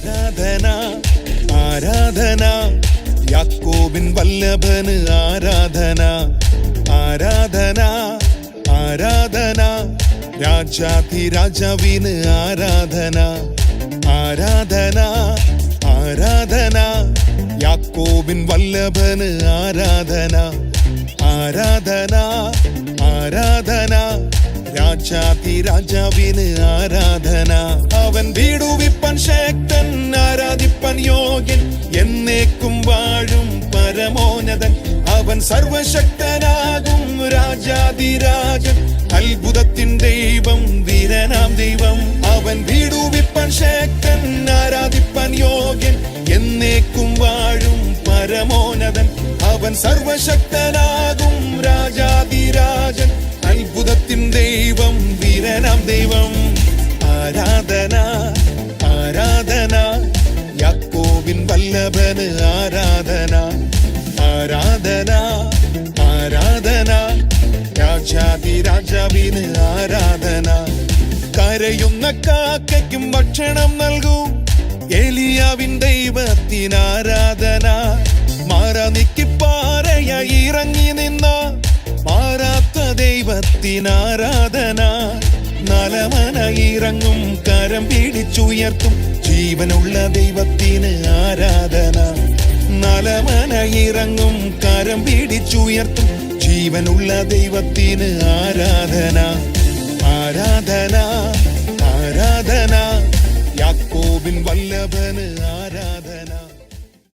ആരാധന ആരാധന യാക്കോബിൻ വല്ലഭന് ആരാധന ആരാധന ആരാധന രാജാധിരാജാവിന് ആരാധന ആരാധന ആരാധന യാക്കോബിൻ വല്ലഭന് ആരാധന ആരാധന ആരാധന രാജാധിരാജാവിന് ആരാധന അവൻ വീടുവിപ്പൻ ശക്തൻ ആരാധിപ്പൻ യോഗ്യൻ എന്നേക്കും വാഴും പരമോന്നതൻ അവൻ സർവശക്തനാകും രാജാധിരാജൻ അത്ഭുതത്തിൻ ദൈവം വീരനാം ദൈവം അവൻ വീടുവിപ്പൻ ശക്തൻ ആരാധിപ്പൻ യോഗ്യൻ എന്നേക്കും വാഴും പരമോന്നതൻ അവൻ സർവശക്തനാകും രാജാധിരാജൻ അത്ഭുതത്തിൻ ദൈവം വീരനാം ദൈവം ആരാധന ആരാധന യാക്കോബിൻ വല്ലഭന് ആരാധന ആരാധന ആരാധന രാജാധിരാജാവിന് ആരാധന കരയുന്ന കാക്കയ്ക്കും ഭക്ഷണം നൽകൂ ഏലിയാവിൻ ദൈവത്തിന് ആരാധന മാറാനിക്ക് പാറയായി ഇറങ്ങി നിന്ന മാറാത്ത ദൈവത്തിന് ആരാധന നലമന ഇറങ്ങും കരം പിടിച്ചുയർത്തും ജീവനുള്ള ദൈവത്തിന് ആരാധന നലമന ഇറങ്ങും കരം പിടിച്ചുയർത്തും ജീവനുള്ള ദൈവത്തിന് ആരാധന ആരാധന ആരാധന യാക്കോബിൻ വല്ലഭന് ആരാധന.